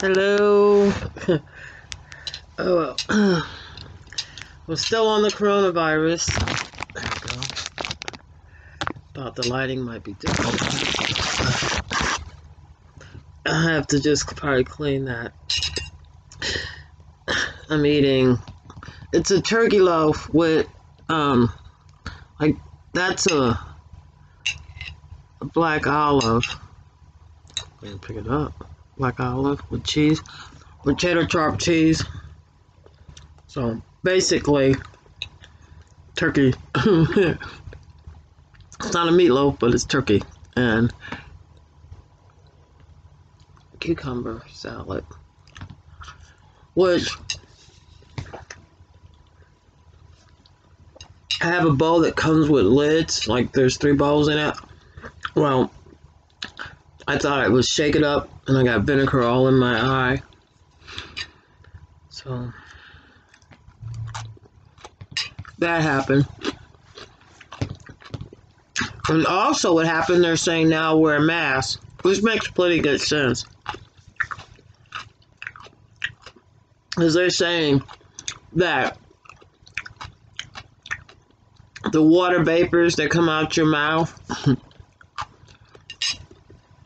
Hello. Oh well. We're still on the coronavirus. There we go. Thought the lighting might be different. I have to just probably clean that. I'm eating. It's a turkey loaf with like that's a black olive. Let me pick it up. Black olive with cheese, with cheddar chopped cheese. So basically, turkey. It's not a meatloaf, but it's turkey and cucumber salad. Which I have a bowl that comes with lids, like there's 3 bowls in it. Well, I thought I would shake it up, and I got vinegar all in my eye. So that happened. And also what happened, they're saying now wear masks, which makes pretty good sense. Because they're saying that the water vapors that come out your mouth,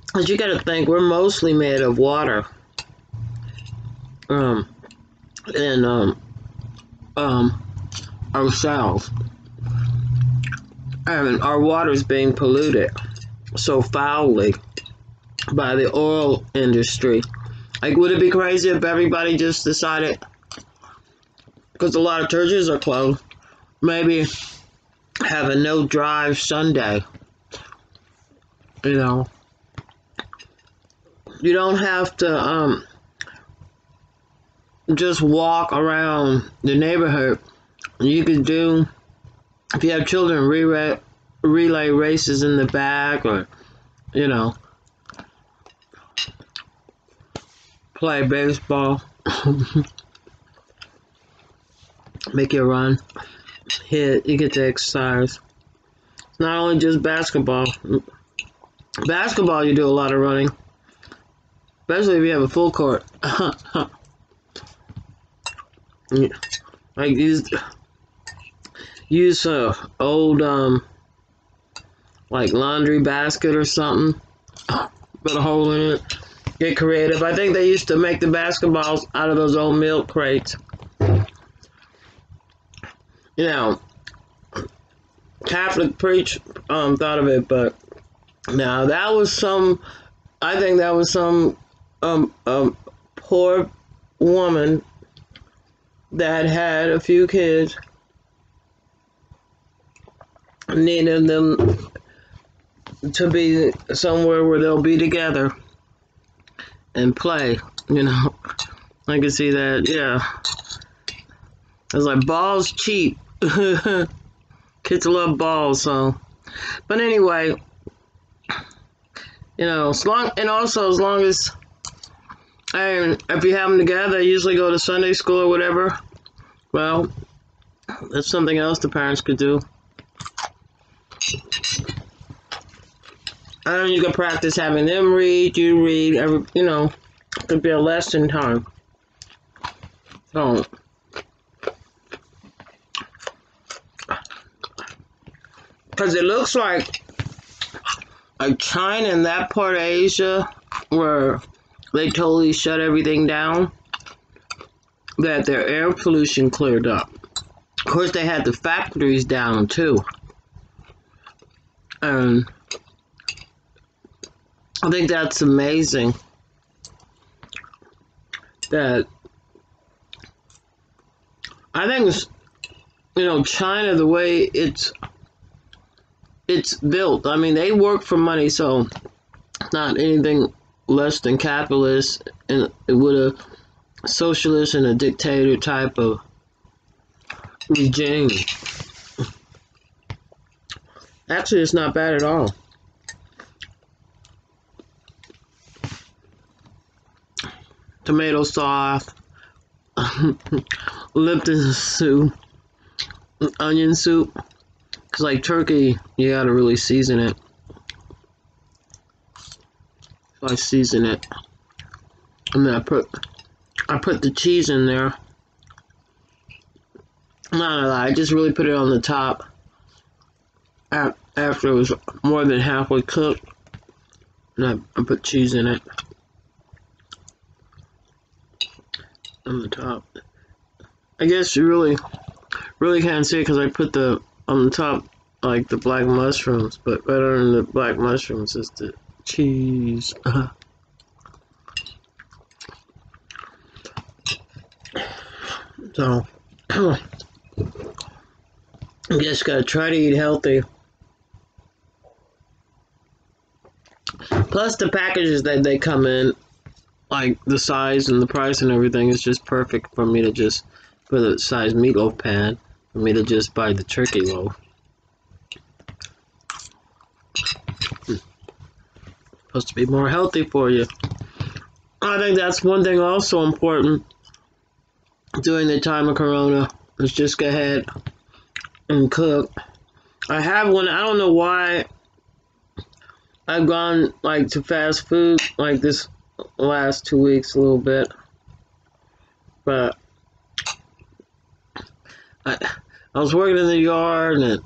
because you gotta think, we're mostly made of water. And ourselves. And our water's being polluted so foully by the oil industry. Like, would it be crazy if everybody just decided, because a lot of churches are closed, maybe have a no drive Sunday? You know, you don't have to just walk around the neighborhood. You could do, if you have children, relay races in the back, or, you know, play baseball, make you run, hit, you get to exercise. It's not only just basketball. Basketball, you do a lot of running, especially if you have a full court. Like, use a old like laundry basket or something, put a hole in it, get creative. I think they used to make the basketballs out of those old milk crates. You know, Catholic preach thought of it, but now that was some, I think that was some poor woman that had a few kids, needed them to be somewhere where they'll be together and play, you know. I can see that, yeah. It's like, balls cheap. Kids love balls, so. But anyway, you know, as long as, and if you have them together, they usually go to Sunday school or whatever. Well, that's something else the parents could do. And you can practice having them read, you read, you know, it could be a lesson time. So, because it looks like China and that part of Asia, where they totally shut everything down, that their air pollution cleared up. Of course, they had the factories down too. And I think that's amazing that, I think it's, you know, China, the way it's built. I mean, they work for money, so not anything less than capitalist, and with a socialist and a dictator type of regime. Actually, it's not bad at all. Tomato sauce, Lipton soup, onion soup. Because, like, turkey, you gotta really season it. So I season it. And then I put the cheese in there. Not a lot. I just really put it on the top after it was more than halfway cooked. And I put cheese in it on the top. I guess you really can't see it because I put on the top like the black mushrooms, but better than the black mushrooms is the cheese. So I just gotta try to eat healthy. Plus the packages that they come in, like the size and the price and everything, is just perfect for me to just for the size meatloaf pan for me to just buy the turkey loaf. Supposed to be more healthy for you. I think that's one thing also important during the time of Corona is just go ahead and cook. I have one. I don't know why I've gone like to fast food like this last 2 weeks a little bit, but I was working in the yard and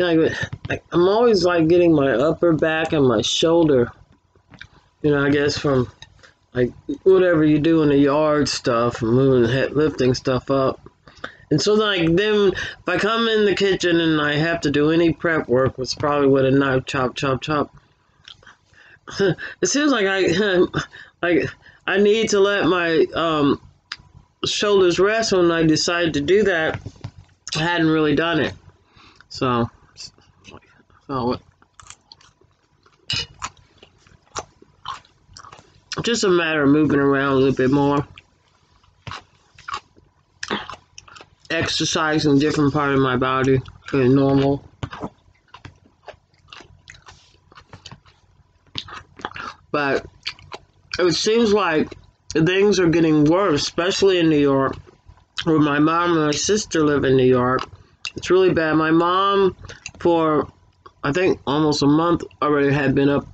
I'm always like getting my upper back and my shoulder. I guess from like whatever you do in the yard stuff, moving, lifting stuff up. And so like then if I come in the kitchen and I have to do any prep work, it's probably with a knife, chop. It seems like I need to let my shoulders rest. When I decided to do that, I hadn't really done it. So just a matter of moving around a little bit more, exercising different part of my body than normal. But it seems like things are getting worse, especially in New York, where my mom and my sister live in New York. It's really bad. My mom, for I think almost a month already, had been up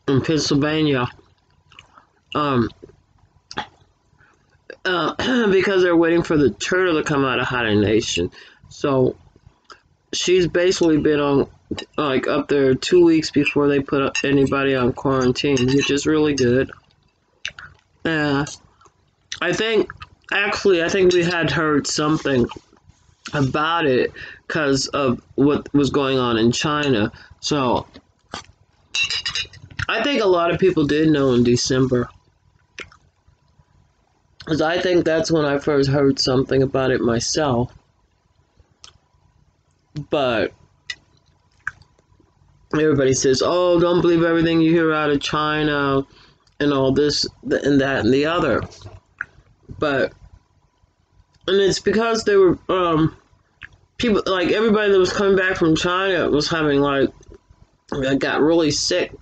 in Pennsylvania because they're waiting for the turtle to come out of hibernation. So she's basically been on like up there 2 weeks before they put anybody on quarantine, which is really good. I think we had heard something about it because of what was going on in China. So I think a lot of people did know in December, because I think that's when I first heard something about it myself. But everybody says, oh, don't believe everything you hear out of China and all this and that and the other. And it's because they were people, like everybody that was coming back from China was having got really sick.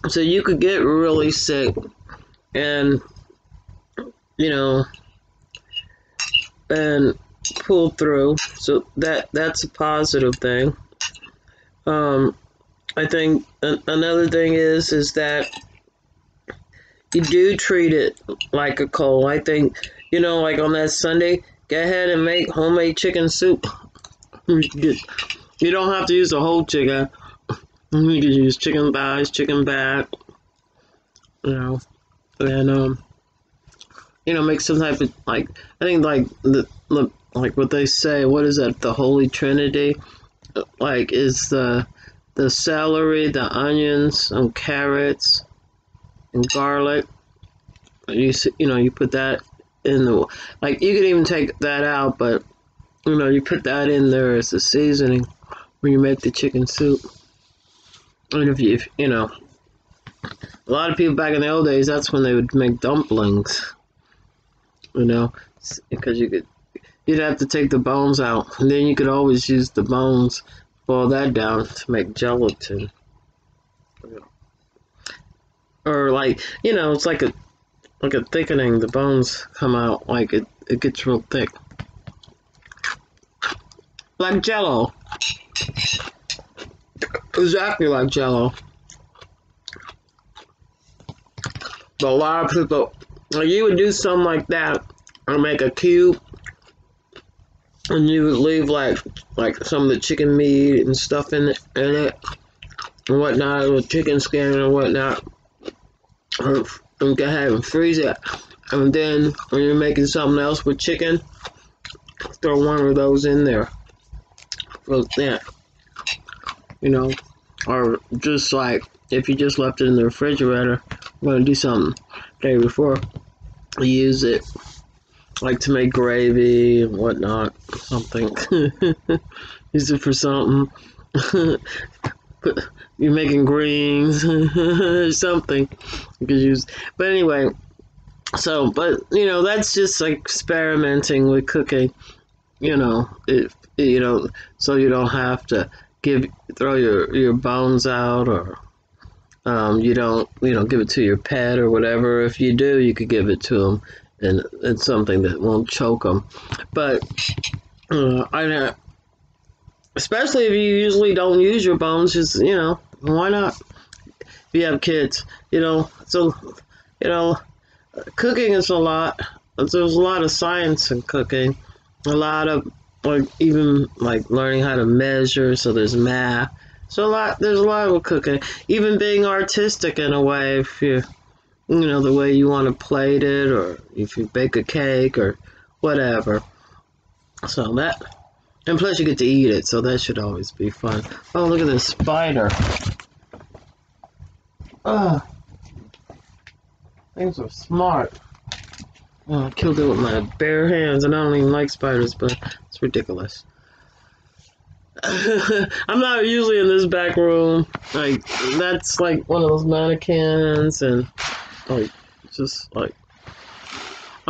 So you could get really sick and and pull through. So that's a positive thing. I think another thing is that you do treat it like a cold. I think, like on that Sunday, go ahead and make homemade chicken soup. You don't have to use the whole chicken. You can use chicken thighs, chicken back, and make some type of I think like like what they say. What is that? The Holy Trinity, is the celery, the onions, and carrots, and garlic. You put that in the you could even take that out, but you put that in there as a seasoning when you make the chicken soup. And if a lot of people back in the old days, that's when they would make dumplings. Because you'd have to take the bones out, and then you could always use the bones, boil that down to make gelatin. Or it's like a thickening. The bones come out it gets real thick, like Jello. Exactly like Jello. But a lot of people, like, you would do something like that, or make a cube, and you would leave like some of the chicken meat and stuff in it and whatnot, with chicken skin and whatnot, and go ahead and freeze it. And then when you're making something else with chicken, throw one of those in there. For that, you know, or just like if you just left it in the refrigerator, I'm gonna do something the day before. Use it like to make gravy and whatnot, something. Use it for something. You're making greens, something you could use. But anyway, so but you know, that's just like experimenting with cooking. You know, if you know, so you don't have to throw your bones out, or you don't give it to your pet or whatever. If you do, you could give it to them, and it's something that won't choke them. But I know, especially if you usually don't use your bones, just why not? If you have kids, so cooking is a lot. There's a lot of science in cooking. A lot of even learning how to measure. So there's math. So there's a lot with cooking. Even being artistic in a way, if the way you want to plate it, or if you bake a cake or whatever. So that, and plus you get to eat it, so that should always be fun. Oh, look at this spider. Things are smart. Oh, I killed it with my bare hands, and I don't even like spiders, but it's ridiculous. I'm not usually in this back room. That's like one of those mannequins, and just I'm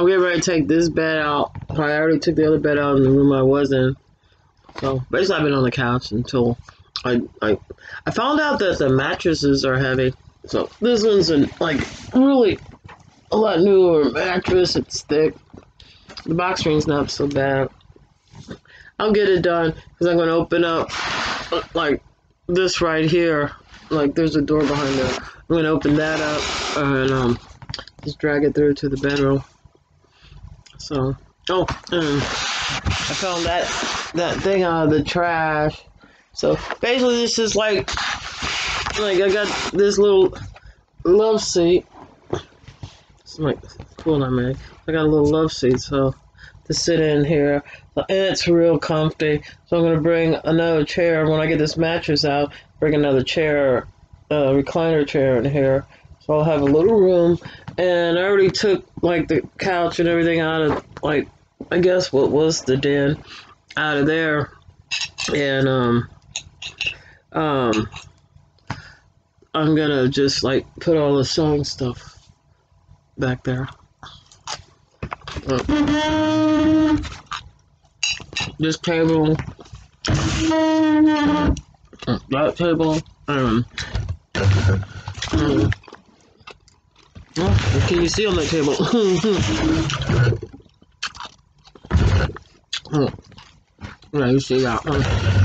getting ready to take this bed out. I already took the other bed out in the room I was in. So basically, I've been on the couch until I found out that the mattresses are heavy. So this one's really a lot newer mattress. It's thick. The box spring's not so bad. I'll get it done because I'm going to open up this right here. There's a door behind there. I'm going to open that up and just drag it through to the bedroom. So, and I found that thing out of the trash. So basically, this is like I got this little love seat. It's cool, I mean. I got a little love seat, so to sit in here, and it's real comfy. So I'm gonna bring another chair when I get this mattress out. Bring another chair, recliner chair in here, so I'll have a little room. And I already took the couch and everything out of I guess what was the den out of there, and I'm gonna just put all the sewing stuff back there. This table, that table, what can you see on that table? Yeah, you see that.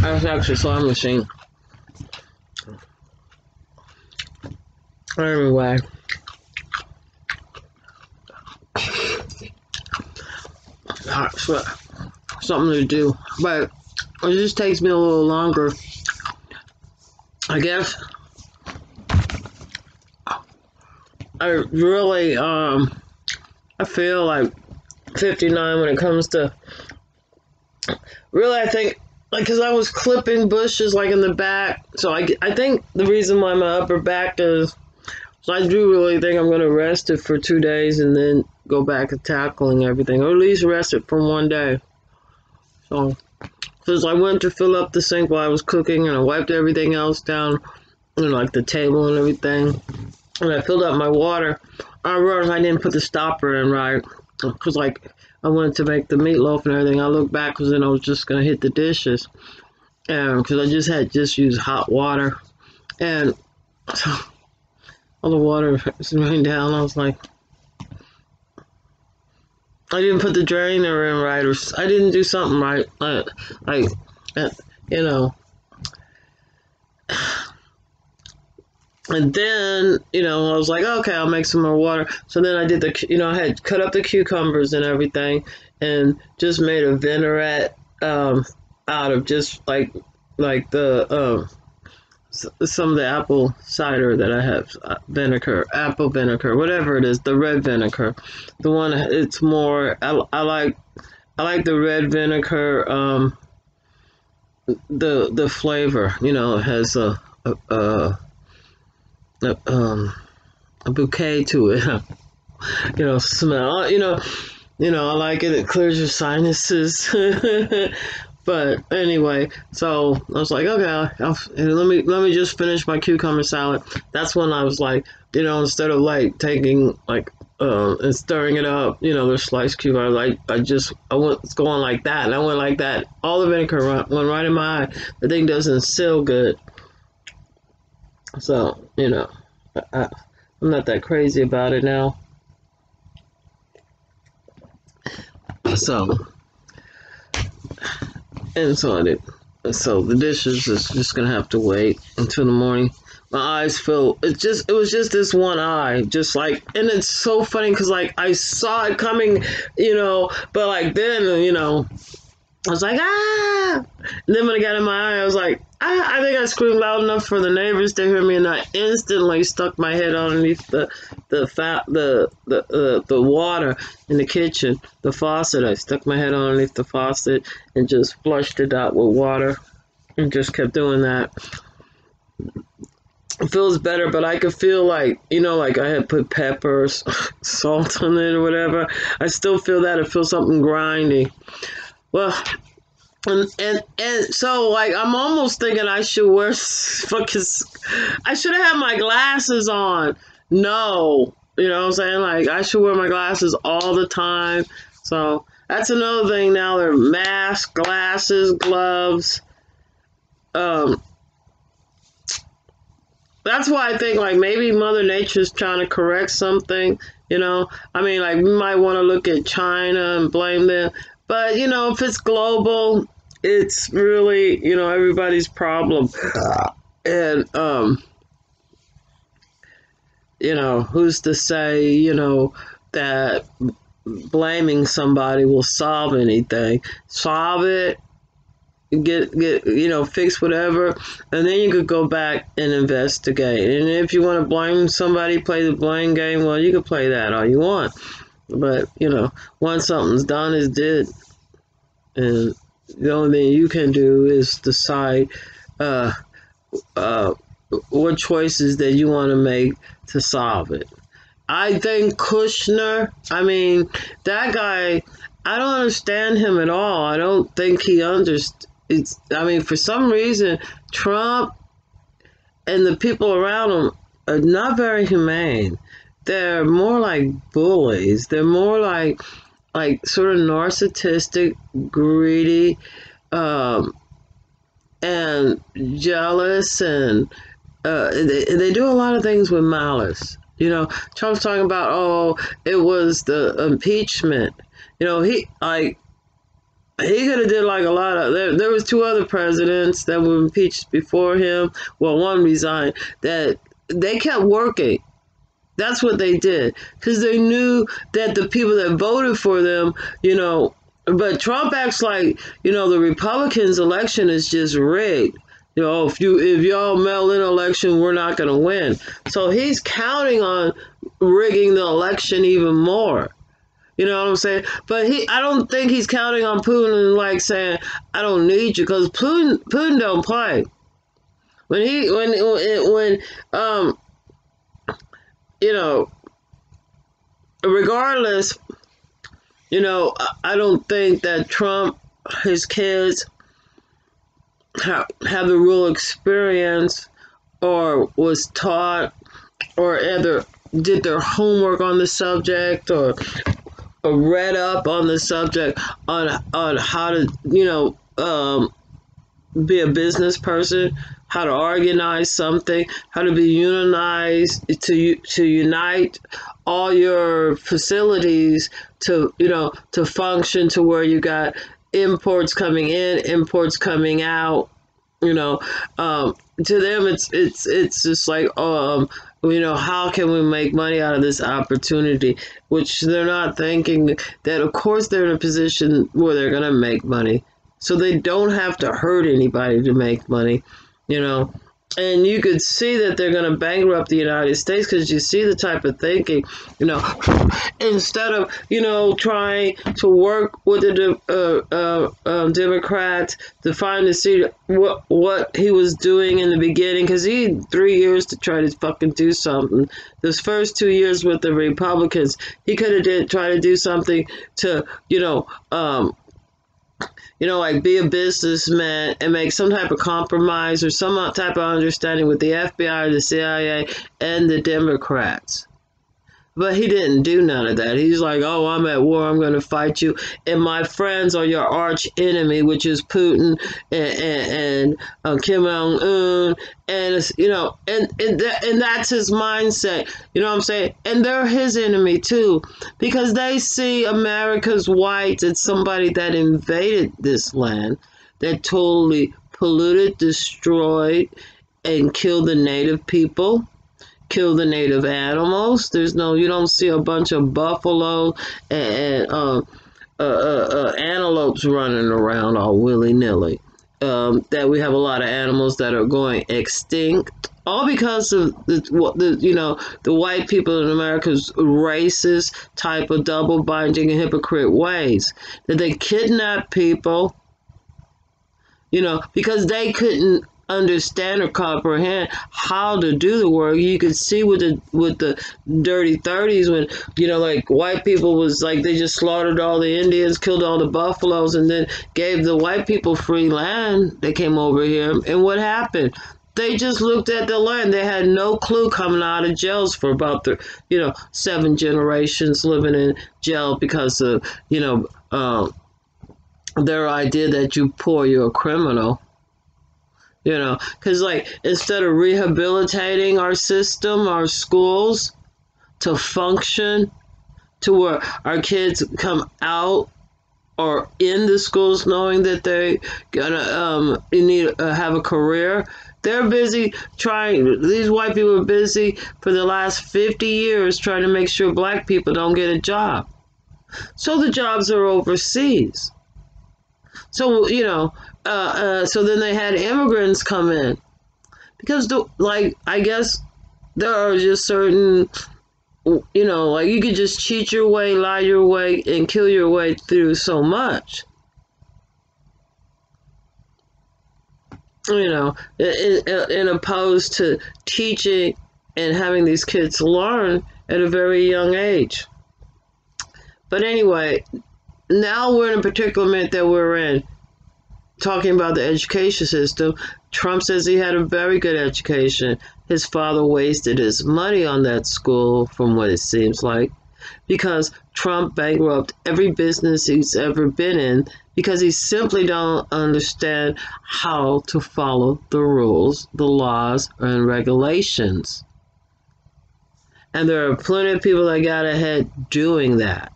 That's actually a slime machine. Anyway. Something to do, but it just takes me a little longer, I guess. I really I feel like 59 when it comes to really. I think because I was clipping bushes in the back, so I think the reason why my upper back is, so I do really think I'm going to rest it for 2 days and then go back to tackling everything, or at least rest it for 1 day. So, because I went to fill up the sink while I was cooking, and I wiped everything else down, and the table and everything, and I filled up my water. I realized I didn't put the stopper in right, because I wanted to make the meatloaf and everything. I looked back because then I was just gonna hit the dishes, and because I just used hot water, and so all the water was raining down. I was like, I didn't put the drainer in right, or I didn't do something right. And then, I was like, okay, I'll make some more water. So then I did I had cut up the cucumbers and everything, and just made a vinaigrette out of just like the some of the apple cider that I have, vinegar, apple vinegar, whatever it is, the red vinegar, the one it's more. I like the red vinegar. The flavor, it has a a bouquet to it. Smell. I like it. It clears your sinuses. But anyway, so I was like, okay, let me just finish my cucumber salad. That's when I was like, instead of like taking like and stirring it up, the sliced cucumber, I went going like that, and I went like that. All the vinegar went right in my eye. The thing doesn't seal good, so I'm not that crazy about it now. So. And so I did. So the dishes is just gonna have to wait until the morning. My eyes feel it was just this one eye, just like, and it's so funny because like I saw it coming, but like then I was like, ah! And then when I got in my eye, I was like, ah! I think I screamed loud enough for the neighbors to hear me, and I instantly stuck my head underneath the water in the kitchen, the faucet. I stuck my head underneath the faucet and just flushed it out with water, and just kept doing that. It feels better, but I could feel like, like I had put peppers, salt on it or whatever. I still feel that. I feel something grinding. Well, and so like I'm almost thinking I should wear fucking. I should have had my glasses on. No, you know what I'm saying? Like I should wear my glasses all the time. So that's another thing now. They're masks, glasses, gloves. Um, that's why I think like maybe Mother Nature's trying to correct something. I mean, like we might want to look at China and blame them, but if it's global, it's really everybody's problem. And who's to say that blaming somebody will solve anything? Solve it, get fix whatever, and then you could go back and investigate. And if you want to blame somebody, play the blame game, well, you can play that all you want, but once something's done, is did, and the only thing you can do is decide uh, what choices that you want to make to solve it. I think Kushner, I mean, that guy, I don't understand him at all. I don't think he understands. I mean, for some reason, Trump and the people around him are not very humane. They're more like bullies. They're more like sort of narcissistic, greedy, and jealous, and they do a lot of things with malice. Trump's talking about, oh, it was the impeachment. He could have did like a lot of. There was two other presidents that were impeached before him. Well, one resigned. That they kept working. That's what they did because they knew that the people that voted for them, But Trump acts like the Republicans' election is just rigged. If y'all mail in election, we're not going to win. So he's counting on rigging the election even more. You know what I'm saying? But I don't think he's counting on Putin like saying, "I don't need you," because Putin don't play. When regardless, I don't think that Trump, his kids, have the real experience or was taught or either did their homework on the subject or read up on the subject on how to be a business person, how to organize something, how to be unionized, to unite all your facilities to function to where you got imports coming in, imports coming out, You know, to them, it's just like, how can we make money out of this opportunity? Which they're not thinking that, of course, they're in a position where they're going to make money, so they don't have to hurt anybody to make money. You know, and you could see that they're going to bankrupt the United States because you see the type of thinking, you know, instead of, trying to work with the Democrats to find to see what he was doing in the beginning, because he had 3 years to try to fucking do something. Those first 2 years with the Republicans, he could have tried to do something to, like be a businessman and make some type of compromise or some type of understanding with the FBI, the CIA, and the Democrats. But he didn't do none of that. He's like, oh, I'm at war, I'm going to fight you. And my friends are your arch enemy, which is Putin and Kim Jong-un. And, and that's his mindset. You know what I'm saying? And they're his enemy, too, because they see America's whites as somebody that invaded this land, that totally polluted, destroyed, and killed the native people. Kill the native animals. You don't see a bunch of buffalo and antelopes running around all willy-nilly. That we have a lot of animals that are going extinct, all because of the white people in America's racist type of double binding and hypocrite ways, that they kidnap people, because they couldn't understand or comprehend how to do the work. You could see with the dirty 30s when like white people was like, they just slaughtered all the Indians, killed all the buffaloes, and then gave the white people free land. They came over here, and what happened? They just looked at the land. They had no clue coming out of jails for about 7 generations living in jail because of their idea that you're a criminal. Because instead of rehabilitating our system, our schools to function to where our kids come out or in the schools knowing that they're gonna have a career, they're busy trying. These white people are busy for the last 50 years trying to make sure black people don't get a job. So the jobs are overseas. So so then they had immigrants come in, because I guess there are just certain, you could just cheat your way, lie your way, and kill your way through so much. In opposed to teaching and having these kids learn at a very young age. But anyway, now we're in a particular minute that we're in, talking about the education system. Trump says he had a very good education. His father wasted his money on that school, from what it seems like, because Trump bankrupted every business he's ever been in, because he simply don't understand how to follow the rules, the laws, and regulations. And there are plenty of people that got ahead doing that.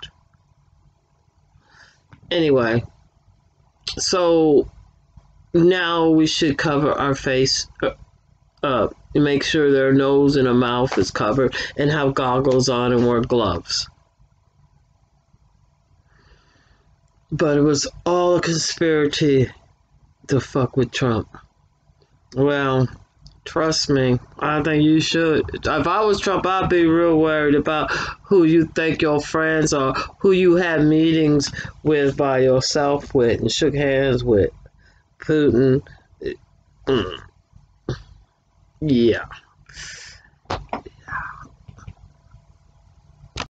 Anyway, so now we should cover our face up and make sure their nose and a mouth is covered, and have goggles on and wear gloves. But it was all a conspiracy to fuck with Trump. Well, trust me, I think you should. If I was Trump, I'd be real worried about who you think your friends are, who you had meetings with by yourself with and shook hands with. Putin. Yeah.